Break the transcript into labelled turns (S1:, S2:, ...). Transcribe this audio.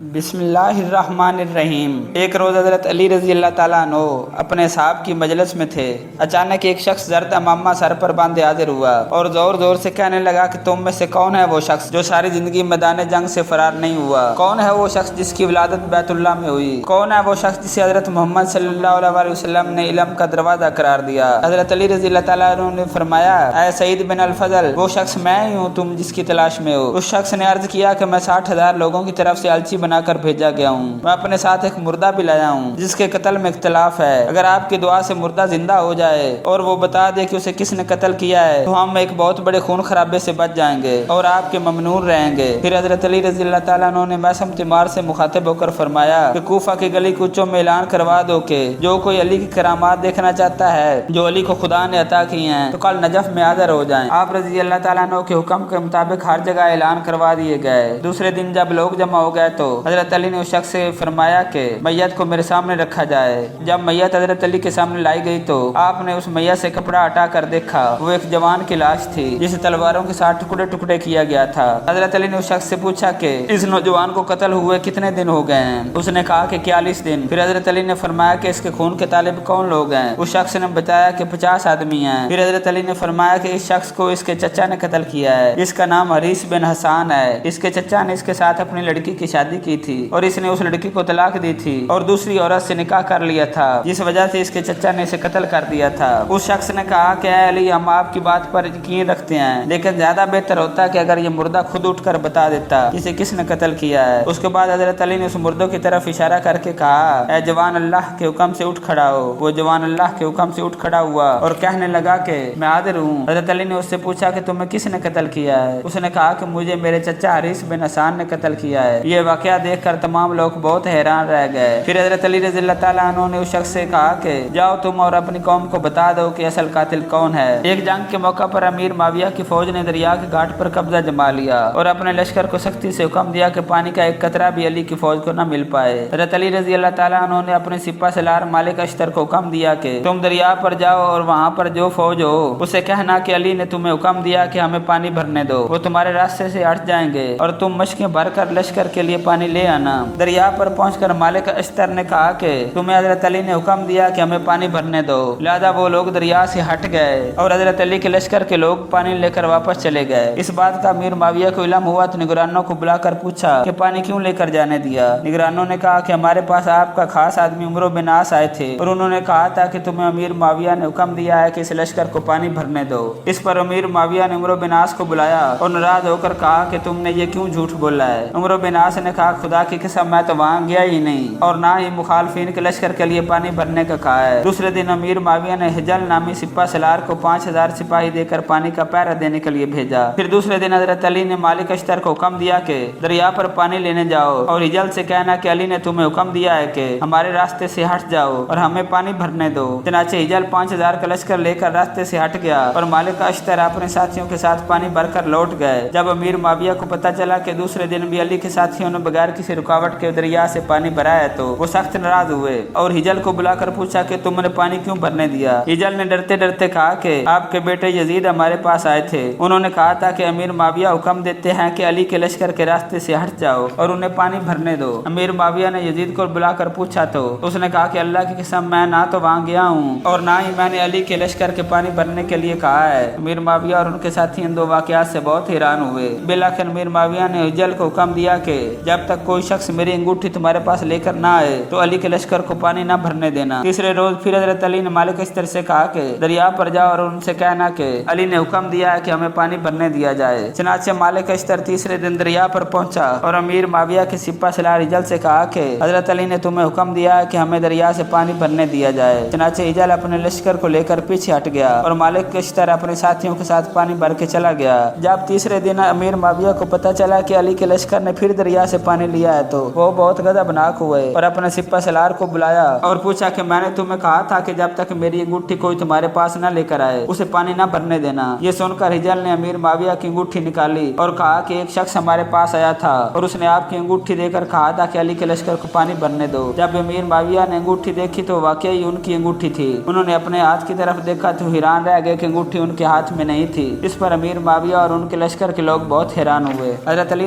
S1: بسم اللہ الرحمن الرحیم۔ ایک روز حضرت علی رضی اللہ تعالیٰ عنہ اپنے صاحب کی مجلس میں تھے۔ اچانک ایک شخص زرد امامہ سر پر باندھے حاضر ہوا اور زور زور سے کہنے لگا کہ تم میں سے کون ہے وہ شخص جو ساری زندگی میدان جنگ سے فرار نہیں ہوا؟ کون ہے وہ شخص جس کی ولادت بیت اللہ میں ہوئی؟ کون ہے وہ شخص جسے حضرت محمد صلی اللہ علیہ وسلم نے علم کا دروازہ قرار دیا؟ حضرت علی رضی اللہ تعالیٰ عنہ نے فرمایا، اے سعید بن الفضل، وہ شخص میں ہی ہوں تم جس کی تلاش میں ہو۔ اس شخص نے عرض کیا کہ میں 60,000 لوگوں کی طرف سے الچی بنا کر بھیجا گیا ہوں۔ میں اپنے ساتھ ایک مردہ بھی لایا ہوں جس کے قتل میں اختلاف ہے۔ اگر آپ کی دعا سے مردہ زندہ ہو جائے اور وہ بتا دے کہ اسے کس نے قتل کیا ہے تو ہم ایک بہت بڑے خون خرابے سے بچ جائیں گے اور آپ کے ممنون رہیں گے۔ پھر حضرت علی رضی اللہ تعالیٰ عنہ نے میثم تیمار سے مخاطب ہو کر فرمایا کہ کوفہ کی گلی کوچوں میں اعلان کروا دو کہ جو کوئی علی کی کرامات دیکھنا چاہتا ہے جو علی کو خدا نے عطا کی ہیں تو کل نجف میں حاضر ہو جائیں۔ آپ رضی اللہ تعالیٰ عنہ کے حکم کے مطابق ہر جگہ اعلان کروا دیے گئے۔ دوسرے دن جب لوگ جمع ہو گئے تو حضرت علی نے اس شخص سے فرمایا کہ میت کو میرے سامنے رکھا جائے۔ جب میت حضرت علی کے سامنے لائی گئی تو آپ نے اس میت سے کپڑا ہٹا کر دیکھا، وہ ایک جوان کی لاش تھی جسے تلواروں کے ساتھ ٹکڑے ٹکڑے کیا گیا تھا۔ حضرت علی نے اس شخص سے پوچھا کہ اس نوجوان کو قتل ہوئے کتنے دن ہو گئے ہیں؟ اس نے کہا کہ 41 دن۔ پھر حضرت علی نے فرمایا کہ اس کے خون کے طالب کون لوگ ہیں؟ اس شخص نے بتایا کہ 50 آدمی ہیں۔ پھر حضرت علی نے فرمایا کہ اس شخص کو اس کے چچا نے قتل کیا ہے، اس کا نام حریث بن حسان ہے۔ اس کے چچا نے اس کے ساتھ اپنی لڑکی کی شادی کی تھی اور اس نے اس لڑکی کو طلاق دی تھی اور دوسری عورت سے نکاح کر لیا تھا، جس وجہ سے اس کے چچا نے اسے قتل کر دیا تھا۔ اس شخص نے کہا کہ اے علی، ہم آپ کی بات پر یقین رکھتے ہیں، لیکن زیادہ بہتر ہوتا کہ اگر یہ مردہ خود اٹھ کر بتا دیتا اسے کس نے قتل کیا ہے۔ اس کے بعد حضرت علی نے اس مردوں کی طرف اشارہ کر کے کہا، اے جوان، اللہ کے حکم سے اٹھ کھڑا ہو۔ وہ جوان اللہ کے حکم سے اٹھ کھڑا ہوا اور کہنے لگا کہ میں حاضر ہوں۔ حضرت علی نے اس سے پوچھا کہ تمہیں کس نے قتل کیا ہے؟ اس نے کہا کہ مجھے میرے چچا حریث بن حسان نے قتل کیا ہے۔ یہ واقعہ دیکھ کر تمام لوگ بہت حیران رہ گئے۔ پھر حضرت علی رضی اللہ تعالیٰ عنہ نے اس شخص سے کہا کہ جاؤ تم اور اپنی قوم کو بتا دو کہ اصل قاتل کون ہے۔ ایک جنگ کے موقع پر امیر معاویہ کی فوج نے دریا کے گھاٹ پر قبضہ جما لیا اور اپنے لشکر کو سختی سے حکم دیا کہ پانی کا ایک قطرہ بھی علی کی فوج کو نہ مل پائے۔ حضرت علی رضی اللہ تعالیٰ عنہ نے اپنے سپہ سالار مالک اشتر کو حکم دیا کہ تم دریا پر جاؤ اور وہاں پر جو فوج ہو اسے کہنا کہ علی نے تمہیں حکم دیا کہ ہمیں پانی بھرنے دو، وہ تمہارے راستے سے ہٹ جائیں گے اور تم مشکیں بھر کر لشکر کے لیے پانی لے آنا۔ دریا پر پہنچ کر مالک اشتر نے کہا کہ تمہیں حضرت علی نے حکم دیا کہ ہمیں پانی بھرنے دو، لہذا وہ لوگ دریا سے ہٹ گئے اور حضرت علی کے لشکر کے لوگ پانی لے کر واپس چلے گئے۔ اس بات کا امیر معاویہ کو علم ہوا تو نگرانوں کو بلا کر پوچھا کہ پانی کیوں لے کر جانے دیا؟ نگرانوں نے کہا کہ ہمارے پاس آپ کا خاص آدمی عمرو بن عاص آئے تھے اور انہوں نے کہا تھا کہ تمہیں امیر معاویہ نے حکم دیا ہے کہ اس لشکر کو پانی بھرنے دو۔ اس پر امیر معاویہ نے عمرو بن عاص کو بلایا اور ناراض ہو کر کہا کہ تم نے یہ کیوں جھوٹ بولا ہے؟ عمرو بن عاص نے کہا خدا کی قسم میں تو وہاں گیا ہی نہیں اور نہ ہی مخالفین کے لشکر کے لیے پانی بھرنے کا کہا ہے۔ دوسرے دن امیر معاویہ نے حجل نامی سپہ سالار کو 5000 سپاہی دے کر پانی کا پہرا دینے کے لیے بھیجا۔ پھر دوسرے دن حضرت علی نے مالک اشتر کو حکم دیا کہ دریا پر پانی لینے جاؤ اور حجل سے کہنا کہ علی نے تمہیں حکم دیا ہے کہ ہمارے راستے سے ہٹ جاؤ اور ہمیں پانی بھرنے دو۔ چنانچہ حجل 5000 کا لشکر لے کر راستے سے ہٹ گیا اور مالک اشتر اپنے ساتھیوں کے ساتھ پانی بھر کر لوٹ گئے۔ جب امیر معاویہ کو پتہ چلا کہ دوسرے دن بھی علی کے ساتھیوں نے بغیر کسی رکاوٹ کے دریا سے پانی بھرا ہے تو وہ سخت ناراض ہوئے اور حجل کو بلا کر پوچھا کہ تم نے پانی کیوں بھرنے دیا؟ حجل نے ڈرتے ڈرتے کہا کہ آپ کے بیٹے یزید ہمارے پاس آئے تھے، انہوں نے کہا تھا کہ امیر معاویہ حکم دیتے ہیں کہ علی کے لشکر کے راستے سے ہٹ جاؤ اور انہیں پانی بھرنے دو۔ امیر معاویہ نے یزید کو بلا کر پوچھا تو اس نے کہا کہ اللہ کی قسم میں نہ تو وہاں گیا ہوں اور نہ ہی میں نے علی کے لشکر کے پانی بھرنے کے لیے کہا ہے۔ امیر معاویہ اور ان کے ساتھی ان دو واقعات سے بہت حیران ہوئے۔ بالآخر امیر معاویہ نے حجل کو حکم دیا کہ جب تک کوئی شخص میری انگوٹھی تمہارے پاس لے کر نہ آئے تو علی کے لشکر کو پانی نہ بھرنے دینا۔ تیسرے روز پھر حضرت علی نے مالک اشتر سے کہا کہ دریا پر جاؤ اور ان سے کہنا کہ علی نے حکم دیا ہے کہ ہمیں پانی بھرنے دیا جائے۔ چنانچہ مالک اشتر تیسرے دن دریا پر پہنچا اور امیر معاویہ کے سپہ سالار حجل سے کہا کہ حضرت علی نے تمہیں حکم دیا ہے کہ ہمیں دریا سے پانی بھرنے دیا جائے۔ چنانچہ حجل اپنے لشکر کو لے کر پیچھے ہٹ گیا اور مالک اشتر اپنے ساتھیوں کے ساتھ پانی بھر کے چلا گیا۔ جب تیسرے دن امیر معاویہ کو پتہ چلا کہ علی کے لشکر نے پھر دریا سے پانی لیا ہے تو وہ بہت غضبناک ہوئے اور اپنے سپہ سالار کو بلایا اور پوچھا کہ میں نے تمہیں کہا تھا کہ جب تک میری انگوٹھی کوئی تمہارے پاس نہ لے کر آئے اسے پانی نہ بھرنے دینا۔ یہ سن کر حجل نے امیر معاویہ کی انگوٹھی نکالی اور کہا کہ ایک شخص ہمارے پاس آیا تھا اور اس نے آپ کی انگوٹھی دے کر کہا تھا کہ علی کے لشکر کو پانی بھرنے دو۔ جب امیر معاویہ نے انگوٹھی دیکھی تو واقعی ان کی انگوٹھی تھی۔ انہوں نے اپنے ہاتھ کی طرف دیکھا تو حیران رہ گئے کہ انگوٹھی ان کے ہاتھ میں نہیں تھی۔ اس پر امیر معاویہ اور ان کے لشکر کے لوگ بہت حیران ہوئے۔ حضرت علی